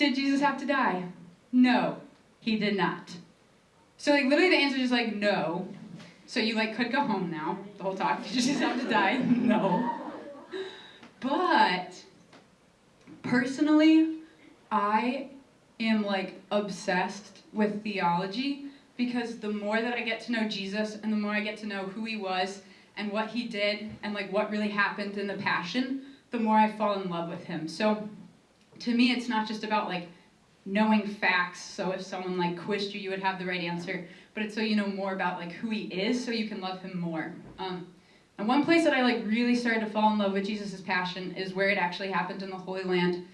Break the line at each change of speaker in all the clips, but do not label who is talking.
Did Jesus have to die? No, he did not. So literally the answer is no. So you could go home now, the whole talk. Did Jesus have to die? No. But personally, I am obsessed with theology, because the more that I get to know Jesus and the more I get to know who he was and what he did and what really happened in the Passion, the more I fall in love with him. So to me, it's not just about knowing facts, so if someone quizzed you, you would have the right answer, but it's so you know more about who he is, so you can love him more. And one place that I really started to fall in love with Jesus' Passion is where it actually happened in the Holy Land.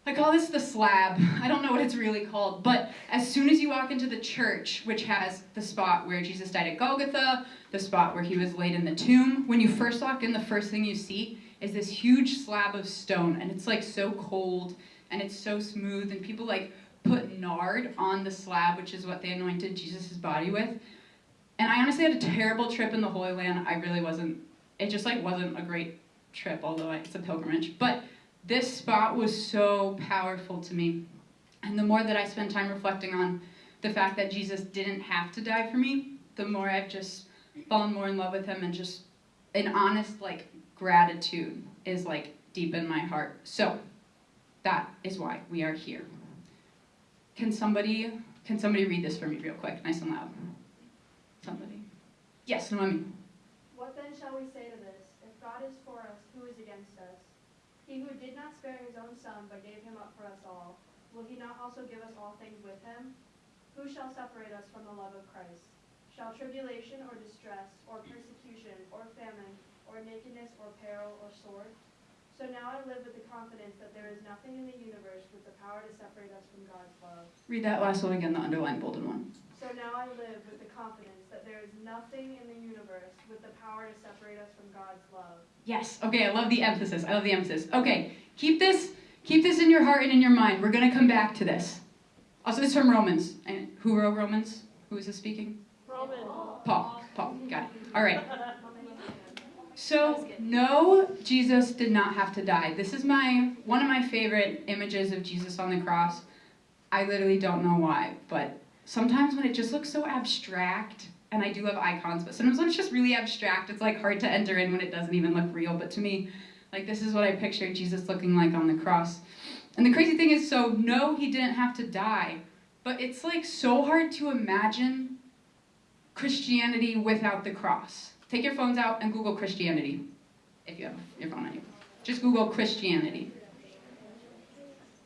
I call this the slab. I don't know what it's really called, but as soon as you walk into the church, which has the spot where Jesus died at Golgotha, the spot where he was laid in the tomb, when you first walk in, the first thing you see is this huge slab of stone, and it's so cold, and it's so smooth, and people put nard on the slab, which is what they anointed Jesus' body with. And I honestly had a terrible trip in the Holy Land. It just wasn't a great trip, although it's a pilgrimage. But this spot was so powerful to me. And the more that I spend time reflecting on the fact that Jesus didn't have to die for me, the more I've just fallen more in love with him, and just an honest gratitude is deep in my heart. So that is why we are here. Can somebody read this for me real quick, nice and loud? Somebody. Yes, Noemi.
What then shall we say to this? If God is for us, who is against us? He who did not spare his own son, but gave him up for us all, will he not also give us all things with him? Who shall separate us from the love of Christ? Shall tribulation or distress or persecution or famine or nakedness or peril or sword? So now I live with the confidence that there is nothing in the universe with the power to separate us from God's love.
Read that last one again, the underlined bolded one.
So now I live with the confidence that there is nothing in the universe with the power to separate us from God's love.
Yes. Okay, I love the emphasis. Okay, keep this in your heart and in your mind. We're going to come back to this. Also, this is from Romans. And who wrote Romans? Who is this speaking?
Roman.
Paul. Got it. All right. So, no, Jesus did not have to die. This is one of my favorite images of Jesus on the cross. I literally don't know why, but sometimes when it just looks so abstract, and I do love icons, but sometimes when it's just really abstract, it's hard to enter in when it doesn't even look real. But to me, this is what I picture Jesus looking like on the cross. And the crazy thing is, so no, he didn't have to die, but it's so hard to imagine Christianity without the cross. Take your phones out and Google Christianity, if you have your phone on you. Just Google Christianity.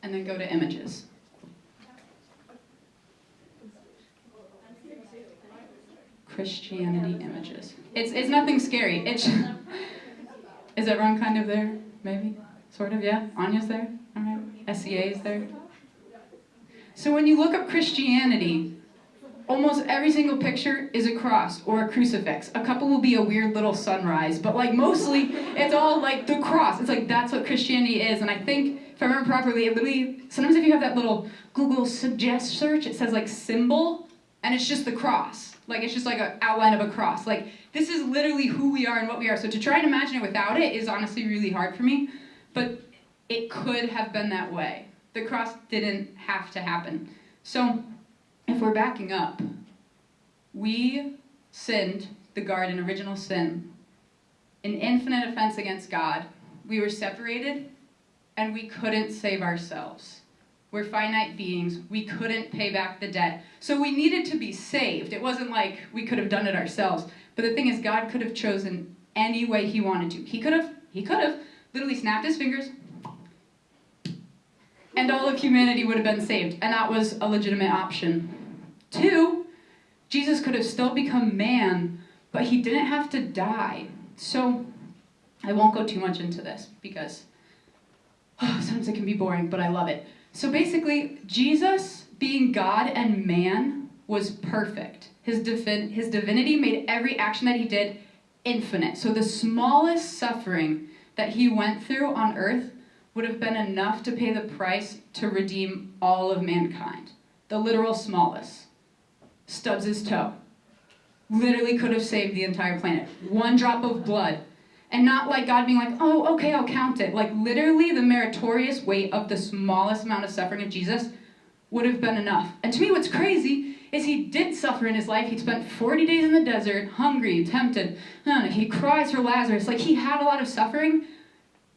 And then go to images. Christianity images. It's nothing scary. Is everyone kind of there? Maybe? Sort of, yeah? Anya's there? All right. SEA is there? So when you look up Christianity, almost every single picture is a cross or a crucifix. A couple will be a weird little sunrise, but mostly it's all the cross. It's that's what Christianity is. And I think, if I remember properly, it literally, sometimes if you have that little Google suggest search, it says symbol, and it's just the cross. It's just an outline of a cross. This is literally who we are and what we are. So to try and imagine it without it is honestly really hard for me, but it could have been that way. The cross didn't have to happen. So, if we're backing up, we sinned, the garden, original sin, an infinite offense against God. We were separated, and we couldn't save ourselves. We're finite beings. We couldn't pay back the debt. So we needed to be saved. It wasn't we could have done it ourselves. But the thing is, God could have chosen any way he wanted to. He could have literally snapped his fingers, and all of humanity would have been saved. And that was a legitimate option. 2, Jesus could have still become man, but he didn't have to die. So I won't go too much into this because sometimes it can be boring, but I love it. So basically, Jesus, being God and man, was perfect. His divinity made every action that he did infinite. So the smallest suffering that he went through on earth would have been enough to pay the price to redeem all of mankind. The literal smallest. Stubs his toe. Literally could have saved the entire planet. One drop of blood, And not like God being like, oh, okay, I'll count it. Like literally the meritorious weight of the smallest amount of suffering of Jesus would have been enough. And to me, what's crazy is he did suffer in his life. He spent 40 days in the desert, hungry, tempted. He cries for Lazarus. Like he had a lot of suffering,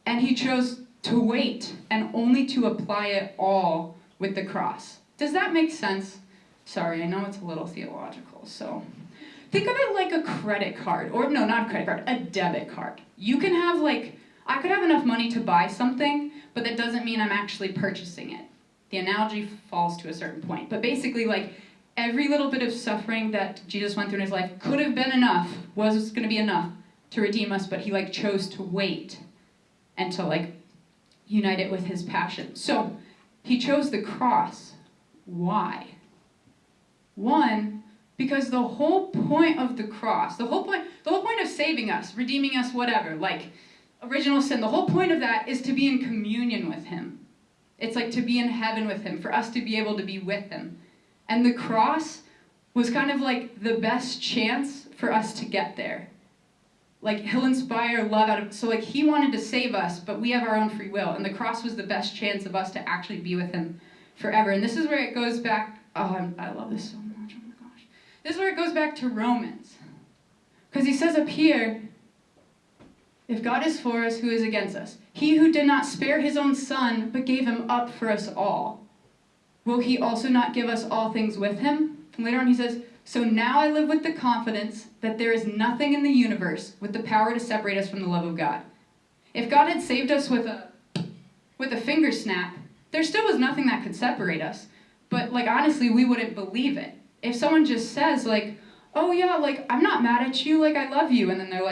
and he chose to wait and only to apply it all with the cross. Does that make sense? Sorry, I know it's a little theological, so think of it like a credit card, or no, not a credit card, a debit card. You can have I could have enough money to buy something, but that doesn't mean I'm actually purchasing it. The analogy falls to a certain point, but basically every little bit of suffering that Jesus went through in his life could have been enough, was going to be enough to redeem us, but he chose to wait and to unite it with his passion. So he chose the cross. Why? One, because the whole point of the cross, the whole point of saving us, redeeming us, whatever, original sin, the whole point of that is to be in communion with him. It's to be in heaven with him, for us to be able to be with him. And the cross was kind of the best chance for us to get there. He'll inspire love out of, so he wanted to save us, but we have our own free will. And the cross was the best chance of us to actually be with him forever. And this is where it goes back, I love this so much, oh my gosh. This is where it goes back to Romans. Because he says up here, if God is for us, who is against us? He who did not spare his own son, but gave him up for us all. Will he also not give us all things with him? And later on he says, so now I live with the confidence that there is nothing in the universe with the power to separate us from the love of God. If God had saved us with a finger snap, there still was nothing that could separate us. But honestly, we wouldn't believe it. If someone just says oh yeah, I'm not mad at you, I love you, and then they're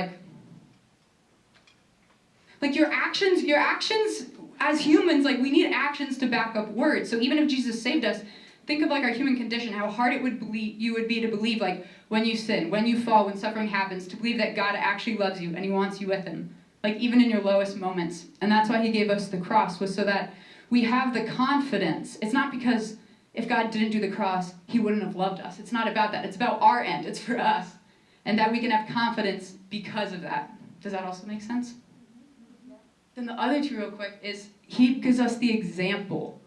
your actions as humans, we need actions to back up words. So even if Jesus saved us, think of our human condition, how hard it would be to believe when you sin, when you fall, when suffering happens, to believe that God actually loves you and he wants you with him, even in your lowest moments. And that's why he gave us the cross, was so that we have the confidence. It's not because if God didn't do the cross, he wouldn't have loved us. It's not about that. It's about our end. It's for us. And that we can have confidence because of that. Does that also make sense? Then the other two real quick is he gives us the example.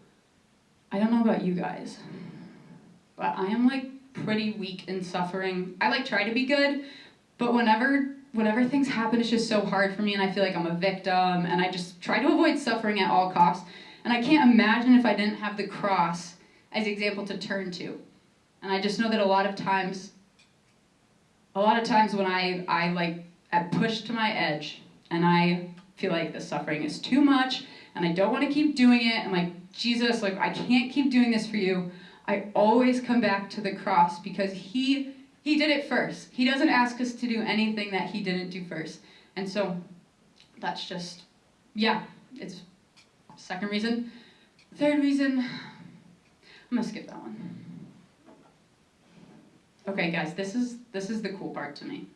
I don't know about you guys, but I am pretty weak in suffering. I try to be good, but whenever things happen, it's just so hard for me, and I feel I'm a victim, and I just try to avoid suffering at all costs. And I can't imagine if I didn't have the cross as the example to turn to. And I just know that a lot of times when I am pushed to my edge, and I feel the suffering is too much, and I don't want to keep doing it, and Jesus, I can't keep doing this for you, I always come back to the cross, because he did it first. He doesn't ask us to do anything that he didn't do first. And so that's just, it's second reason. Third reason, I'm gonna skip that one. Okay, guys, this is the cool part to me.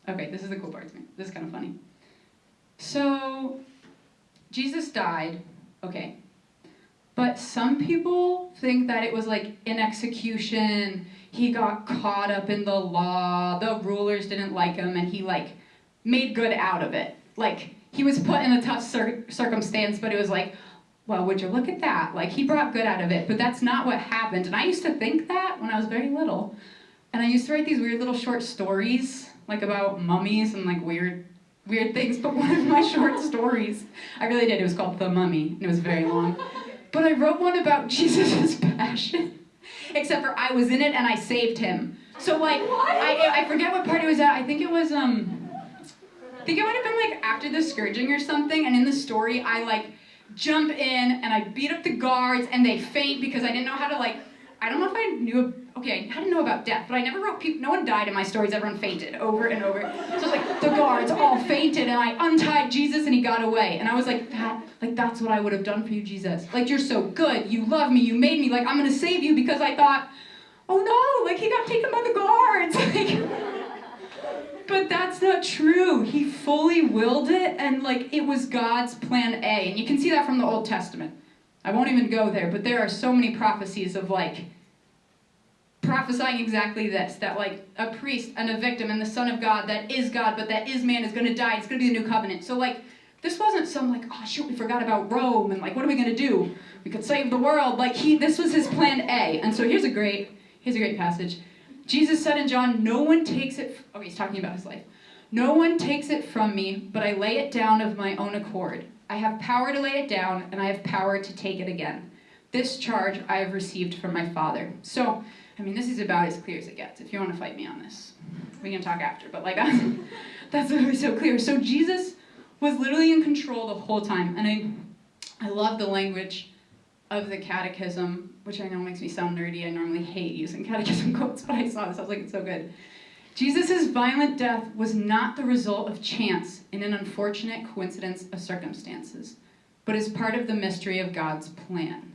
This is the cool part to me. This is kind of funny. So, Jesus died, okay, but some people think that it was an execution. He got caught up in the law, the rulers didn't like him, and he made good out of it. He was put in a tough circumstance, but it was well, would you look at that? He brought good out of it, but that's not what happened. And I used to think that when I was very little. And I used to write these weird little short stories, about mummies and weird things. But one of my short stories, I really did, it was called The Mummy, and it was very long. But I wrote one about Jesus' passion, except for I was in it and I saved him. So I forget what part it was at. I think it was, I think it might have been after the scourging or something. And in the story, I jump in and I beat up the guards and they faint because I didn't know how to I don't know if I knew, okay, I didn't know about death, but I never wrote people, no one died in my stories, everyone fainted over and over. So it's the guards all fainted and I untied Jesus and he got away. And I was that's what I would have done for you, Jesus. You're so good, you love me, you made me, I'm gonna save you, because I thought, oh no, he got taken by the guards. But that's not true. He fully willed it, and it was God's plan A. And you can see that from the Old Testament. I won't even go there, but there are so many prophecies of prophesying exactly this, that like a priest and a victim and the Son of God that is God, but that is man, is going to die. It's going to be the new covenant. So like, this wasn't some like, oh shoot, we forgot about Rome, and like, what are we going to do? We could save the world. Like this was his plan A. And so here's a great passage. Jesus said in John, no one takes it, he's talking about his life. No one takes it from me, but I lay it down of my own accord. I have power to lay it down, and I have power to take it again. This charge I have received from my Father. So, I mean, this is about as clear as it gets. If you want to fight me on this, we can talk after. But like, that's literally so clear. So Jesus was literally in control the whole time. And I love the language of the catechism, which I know makes me sound nerdy. I normally hate using catechism quotes, but I saw this. I was like, it's so good. Jesus' violent death was not the result of chance in an unfortunate coincidence of circumstances, but is part of the mystery of God's plan.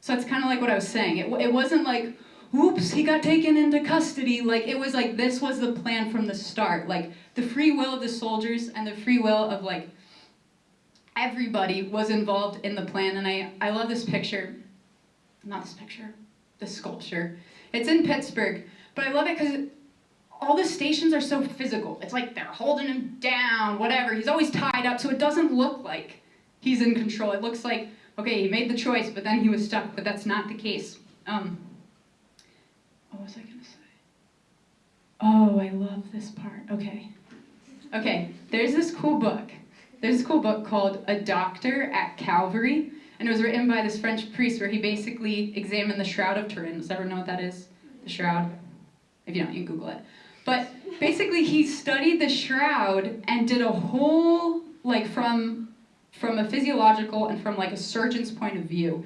So it's kind of like what I was saying. It wasn't like, oops, he got taken into custody. Like, it was like, this was the plan from the start. Like, the free will of the soldiers and the free will of, like, everybody was involved in the plan. And I love this picture. Not this picture. This sculpture. It's in Pittsburgh. But I love it because all the stations are so physical. It's like they're holding him down, whatever. He's always tied up, so it doesn't look like he's in control. It looks like, okay, he made the choice, but then he was stuck. But that's not the case. What was I going to say? Oh, I love this part. Okay, there's this cool book. There's this cool book called A Doctor at Calvary, and it was written by this French priest where he basically examined the Shroud of Turin. Does everyone know what that is? The Shroud? If you don't, you can Google it. But basically, he studied the Shroud and did a whole, like, from a physiological and from, like, a surgeon's point of view,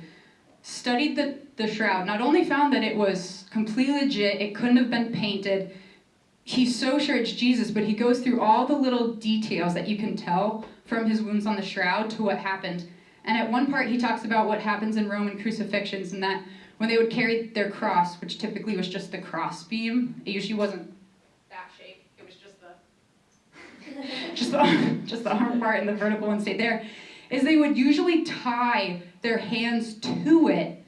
studied the Shroud. Not only found that it was completely legit, it couldn't have been painted. He's so sure it's Jesus, but he goes through all the little details that you can tell from his wounds on the Shroud to what happened. And at one part, he talks about what happens in Roman crucifixions, and that when they would carry their cross, which typically was just the cross beam, it usually wasn't that shape. It was just the arm part, and the vertical one stayed there. Is they would usually tie their hands to it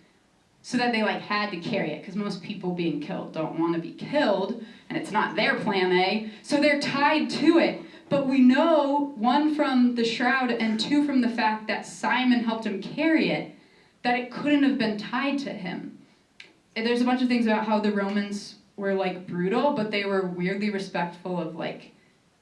so that they like had to carry it, because most people being killed don't want to be killed, and it's not their plan A, so they're tied to it. But we know, one, from the Shroud, and two, from the fact that Simon helped him carry it, that it couldn't have been tied to him. And there's a bunch of things about how the Romans were like brutal, but they were weirdly respectful of like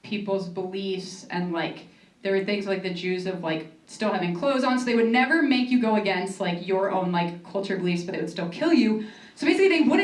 people's beliefs, and like there were things like the Jews of like still having clothes on, so they would never make you go against like your own like culture beliefs, but they would still kill you. So basically they would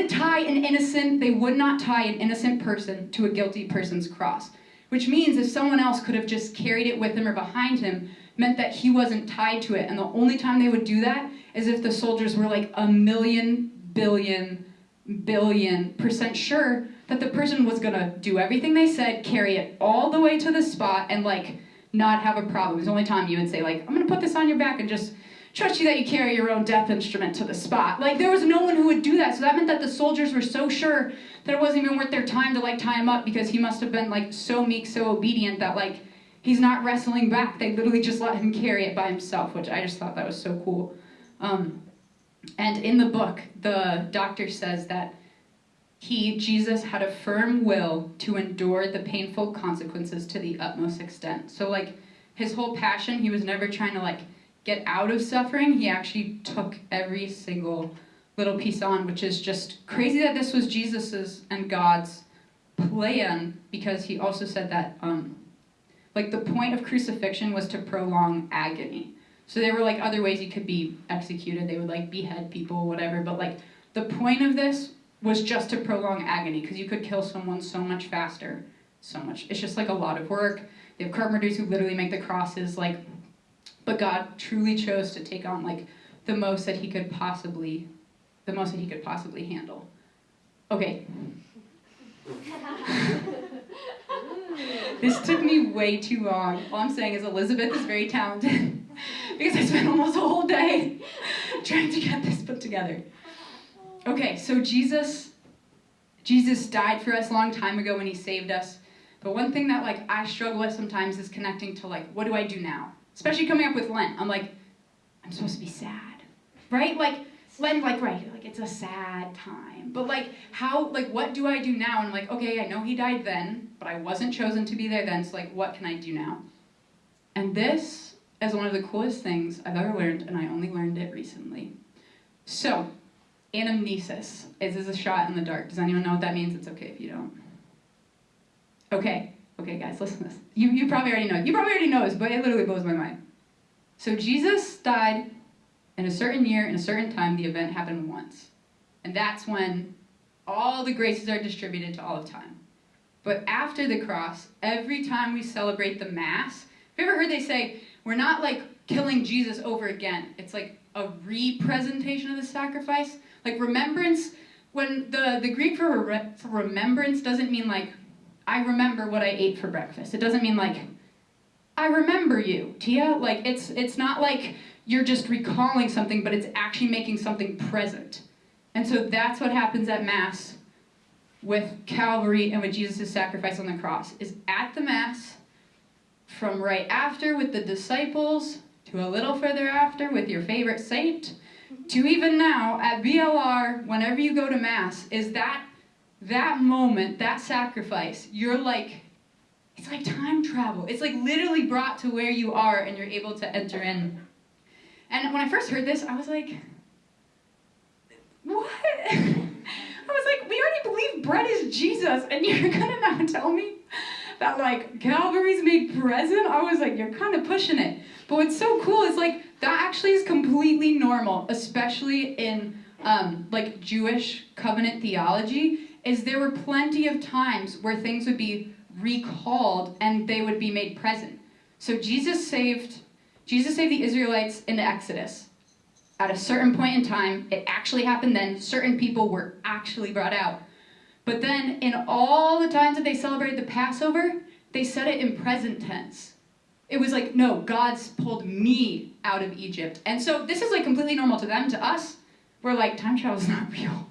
not tie an innocent person to a guilty person's cross, which means if someone else could have just carried it with him or behind him, meant that he wasn't tied to it. And the only time they would do that is if the soldiers were like 1,000,000,000,000,000% sure that the person was gonna do everything they said, carry it all the way to the spot, and like not have a problem. It's the only time you would say like, I'm gonna put this on your back and just trust you that you carry your own death instrument to the spot. Like, there was no one who would do that. So that meant that the soldiers were so sure that it wasn't even worth their time to like tie him up, because he must have been like so meek, so obedient that like he's not wrestling back. They literally just let him carry it by himself, which I just thought that was so cool. And in the book, the doctor says that Jesus had a firm will to endure the painful consequences to the utmost extent. So like his whole passion, he was never trying to like get out of suffering. He actually took every single little piece on, which is just crazy that this was Jesus's and God's plan, because he also said that like the point of crucifixion was to prolong agony. So there were like other ways you could be executed. They would like behead people, whatever, but like the point of this was just to prolong agony, because you could kill someone so much faster, so much. It's just like a lot of work. They have carpenters who literally make the crosses, like, but God truly chose to take on like the most that he could possibly handle. Okay. This took me way too long. All I'm saying is Elizabeth is very talented, because I spent almost a whole day trying to get this put together. Okay, so Jesus died for us a long time ago when he saved us. But one thing that like I struggle with sometimes is connecting to like, what do I do now? Especially coming up with Lent. I'm like, I'm supposed to be sad, right? Like, Like it's a sad time. But what do I do now? And I'm like, okay, I know he died then, but I wasn't chosen to be there then, so what can I do now? And this is one of the coolest things I've ever learned, and I only learned it recently. So, anamnesis is a shot in the dark. Does anyone know what that means? It's okay if you don't. Okay, guys, listen to this. You probably already know. You probably already know this, but it literally blows my mind. So Jesus died in a certain year, in a certain time. The event happened once. And that's when all the graces are distributed to all of time. But after the cross, every time we celebrate the Mass, have you ever heard they say, we're not killing Jesus over again. It's like a representation of the sacrifice. Like remembrance, when the Greek for remembrance doesn't mean I remember what I ate for breakfast. It doesn't mean I remember you, Tia. It's not like you're just recalling something, but it's actually making something present. And so that's what happens at Mass with Calvary and with Jesus' sacrifice on the cross, is at the Mass, from right after with the disciples, to a little further after with your favorite saint, to even now at BLR, whenever you go to Mass, is that moment, that sacrifice, you're it's like time travel. It's literally brought to where you are and you're able to enter in. And when I first heard this, I was like, what? I was like, we already believe bread is Jesus, and you're gonna now tell me that Calvary's made present? I was like, you're kind of pushing it. But what's so cool is that actually is completely normal, especially in Jewish covenant theology, is there were plenty of times where things would be recalled and they would be made present. So Jesus saved the Israelites in the Exodus. At a certain point in time, it actually happened then. Certain people were actually brought out. But then in all the times that they celebrated the Passover, they said it in present tense. It was no, God's pulled me out of Egypt. And so this is completely normal to them. To us, we're time travel's not real.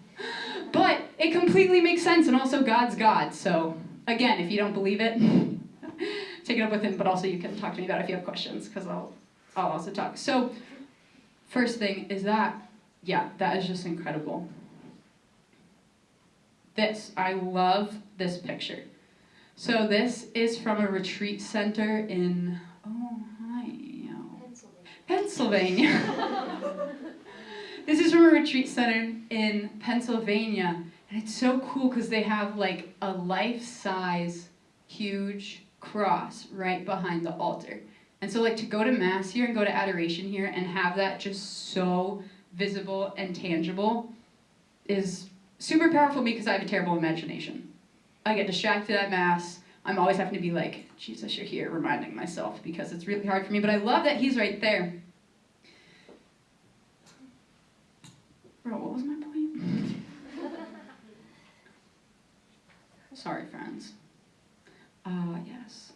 But it completely makes sense, and also God's God. So again, if you don't believe it, take it up with him, but also you can talk to me about it if you have questions, because I'll also talk. So first thing is that is just incredible. I love this picture. So this is from a retreat center in, Pennsylvania. This is from a retreat center in Pennsylvania. And it's so cool because they have a life-size, huge cross right behind the altar. And so to go to Mass here and go to adoration here and have that just so visible and tangible is super powerful because I have a terrible imagination. I get distracted at Mass. I'm always having to be Jesus, you're here, reminding myself, because it's really hard for me. But I love that he's right there. Bro, what was my point? Sorry, friends. Yes.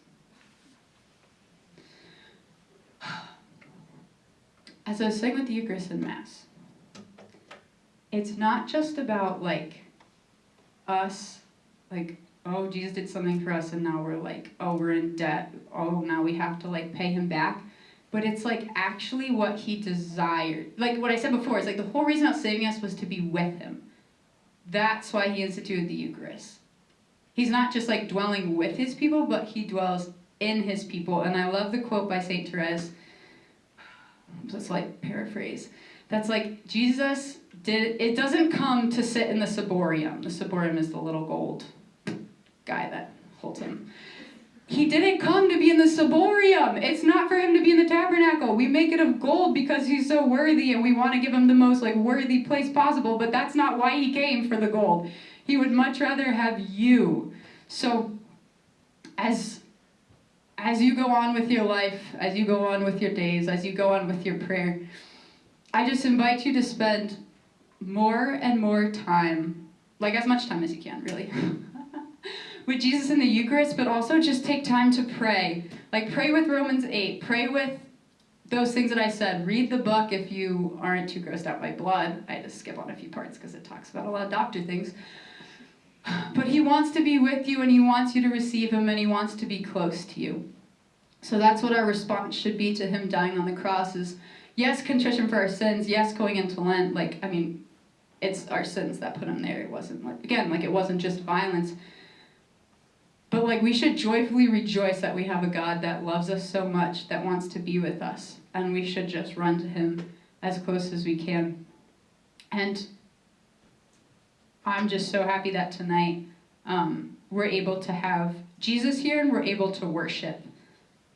As I was saying with the Eucharist and Mass, it's not just about us, oh, Jesus did something for us and now we're oh, we're in debt, oh, now we have to pay him back. But it's actually what he desired. What I said before, it's the whole reason about saving us was to be with him. That's why he instituted the Eucharist. He's not just dwelling with his people, but he dwells in his people. And I love the quote by Saint Therese. Just paraphrase. That's Jesus it doesn't come to sit in the ciborium. The ciborium is the little gold guy that holds him. He didn't come to be in the ciborium. It's not for him to be in the tabernacle. We make it of gold because he's so worthy and we want to give him the most worthy place possible, but that's not why he came for the gold. He would much rather have you. So as you go on with your life, as you go on with your days, as you go on with your prayer, I just invite you to spend more and more time, as much time as you can, really, with Jesus in the Eucharist, but also just take time to pray. Pray with Romans 8. Pray with those things that I said. Read the book if you aren't too grossed out by blood. I had to skip on a few parts because it talks about a lot of doctor things. But he wants to be with you, and he wants you to receive him, and he wants to be close to you. So that's what our response should be to him dying on the cross is, yes, contrition for our sins. Yes, going into Lent. Like, I mean, it's our sins that put him there. It wasn't like, again, like it wasn't just violence. But like we should joyfully rejoice that we have a God that loves us so much, that wants to be with us. And we should just run to him as close as we can. And I'm just so happy that tonight we're able to have Jesus here and we're able to worship.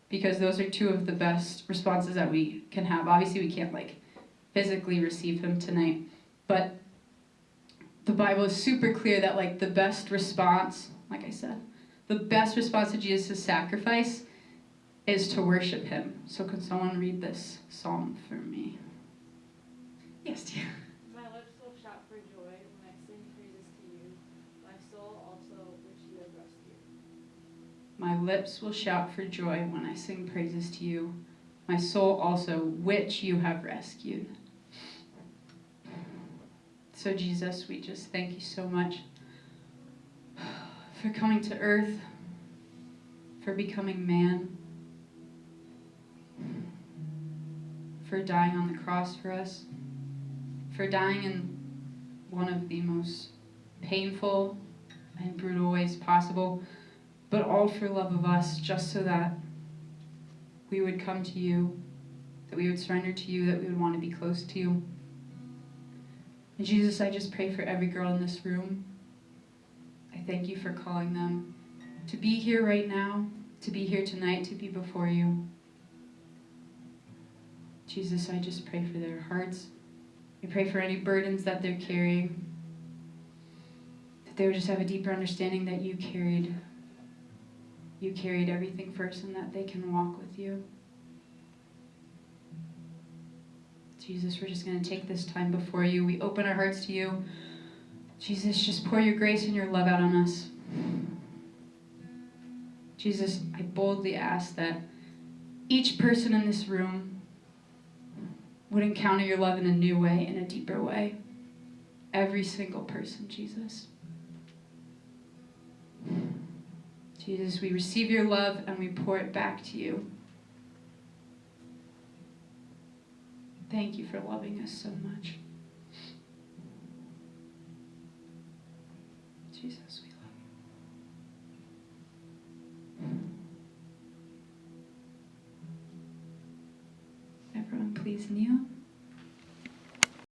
Because those are two of the best responses that we can have. Obviously we can't like physically receive him tonight. But the Bible is super clear that like the best response, like I said, the best response to Jesus' sacrifice is to worship him. So can someone read this psalm for me? Yes, dear.
My lips will shout for joy when I sing praises to you, my soul also which you have rescued.
My lips will shout for joy when I sing praises to you, my soul also which you have rescued. So Jesus, we just thank you so much for coming to earth, for becoming man, for dying on the cross for us, for dying in one of the most painful and brutal ways possible, but all for love of us, just so that we would come to you, that we would surrender to you, that we would want to be close to you. And Jesus, I just pray for every girl in this room. I thank you for calling them to be here right now, to be here tonight, to be before you. Jesus, I just pray for their hearts. I pray for any burdens that they're carrying, that they would just have a deeper understanding that you carried everything first and that they can walk with you. Jesus, we're just going to take this time before you. We open our hearts to you. Jesus, just pour your grace and your love out on us. Jesus, I boldly ask that each person in this room would encounter your love in a new way, in a deeper way. Every single person, Jesus. Jesus, we receive your love and we pour it back to you. Thank you for loving us so much. Jesus, we love you. Everyone, please kneel.